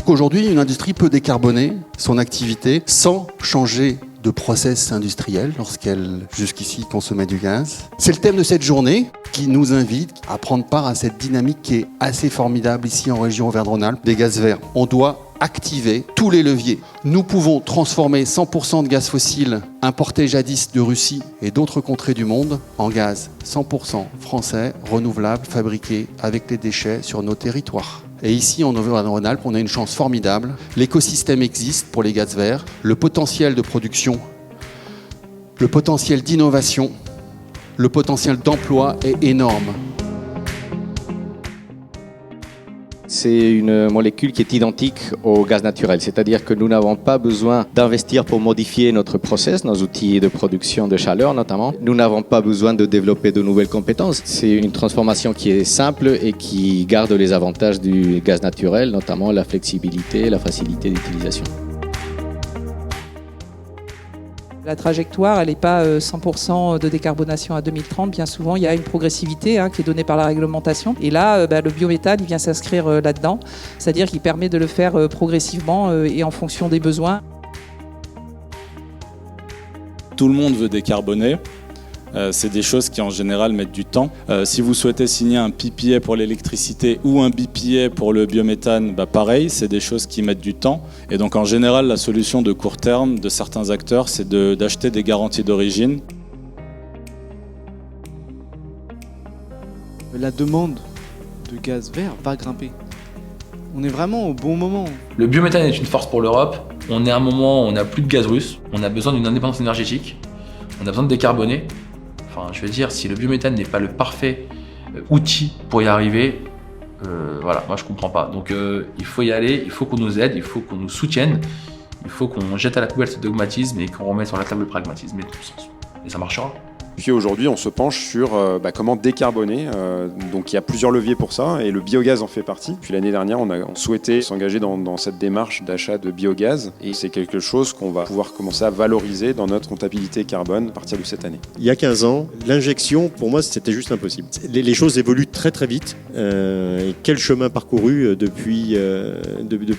qu'aujourd'hui, une industrie peut décarboner son activité sans changer de process industriel lorsqu'elle, jusqu'ici, consommait du gaz. C'est le thème de cette journée qui nous invite à prendre part à cette dynamique qui est assez formidable ici en région Auvergne-Rhône-Alpes des gaz verts. On doit activer tous les leviers. Nous pouvons transformer 100% de gaz fossile importé jadis de Russie et d'autres contrées du monde en gaz 100% français, renouvelable, fabriqué avec les déchets sur nos territoires. Et ici, en Auvergne-Rhône-Alpes, on a une chance formidable. L'écosystème existe pour les gaz verts. Le potentiel de production, le potentiel d'innovation, le potentiel d'emploi est énorme. C'est une molécule qui est identique au gaz naturel, c'est-à-dire que nous n'avons pas besoin d'investir pour modifier notre process, nos outils de production de chaleur notamment. Nous n'avons pas besoin de développer de nouvelles compétences. C'est une transformation qui est simple et qui garde les avantages du gaz naturel, notamment la flexibilité et la facilité d'utilisation. La trajectoire, elle n'est pas 100% de décarbonation à 2030. Bien souvent, il y a une progressivité qui est donnée par la réglementation. Et là, le biométhane, il vient s'inscrire là-dedans. C'est-à-dire qu'il permet de le faire progressivement et en fonction des besoins. Tout le monde veut décarboner. C'est des choses qui en général mettent du temps. Si vous souhaitez signer un PPA pour l'électricité ou un BPA pour le biométhane, pareil, c'est des choses qui mettent du temps. Et donc en général, la solution de court terme de certains acteurs, c'est d'acheter des garanties d'origine. La demande de gaz vert va grimper. On est vraiment au bon moment. Le biométhane est une force pour l'Europe. On est à un moment où on n'a plus de gaz russe. On a besoin d'une indépendance énergétique. On a besoin de décarboner. Enfin, je veux dire, si le biométhane n'est pas le parfait outil pour y arriver, voilà, moi je comprends pas. Donc il faut y aller, il faut qu'on nous aide, il faut qu'on nous soutienne, il faut qu'on jette à la poubelle ce dogmatisme et qu'on remette sur la table le pragmatisme et tout sens. Et ça marchera. Puis aujourd'hui, on se penche sur comment décarboner. Donc il y a plusieurs leviers pour ça et le biogaz en fait partie. Puis l'année dernière, on a souhaité s'engager dans cette démarche d'achat de biogaz et c'est quelque chose qu'on va pouvoir commencer à valoriser dans notre comptabilité carbone à partir de cette année. Il y a 15 ans, l'injection, pour moi, c'était juste impossible. Les choses évoluent très très vite. Et quel chemin parcouru depuis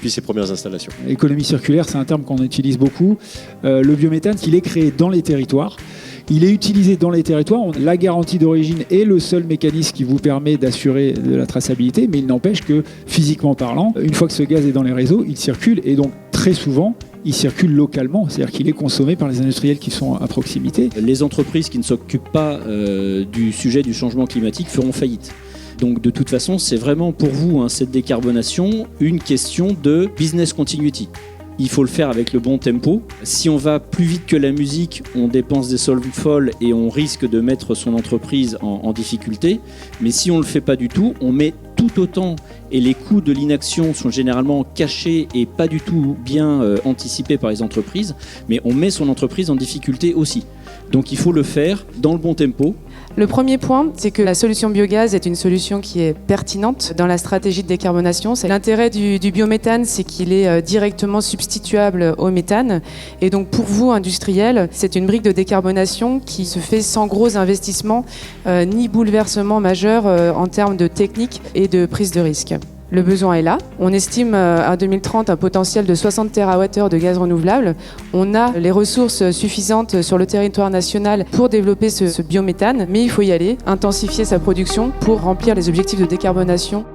ces premières installations. L'économie circulaire, c'est un terme qu'on utilise beaucoup. Le biométhane, il est créé dans les territoires. Il est utilisé dans les territoires. La garantie d'origine est le seul mécanisme qui vous permet d'assurer de la traçabilité, mais il n'empêche que, physiquement parlant, une fois que ce gaz est dans les réseaux, il circule et donc très souvent, il circule localement, c'est-à-dire qu'il est consommé par les industriels qui sont à proximité. Les entreprises qui ne s'occupent pas du sujet du changement climatique feront faillite. Donc de toute façon, c'est vraiment pour vous, cette décarbonation, une question de business continuity. Il faut le faire avec le bon tempo. Si on va plus vite que la musique, on dépense des sommes folles et on risque de mettre son entreprise en difficulté. Mais si on ne le fait pas du tout, on met tout autant et les coûts de l'inaction sont généralement cachés et pas du tout bien anticipés par les entreprises, mais on met son entreprise en difficulté aussi. Donc il faut le faire dans le bon tempo. Le premier point, c'est que la solution biogaz est une solution qui est pertinente dans la stratégie de décarbonation. L'intérêt du biométhane, c'est qu'il est directement substituable au méthane. Et donc pour vous, industriels, c'est une brique de décarbonation qui se fait sans gros investissements ni bouleversement majeur en termes de technique et de prise de risque. Le besoin est là. On estime à 2030 un potentiel de 60 TWh de gaz renouvelable. On a les ressources suffisantes sur le territoire national pour développer ce biométhane, mais il faut y aller, intensifier sa production pour remplir les objectifs de décarbonation.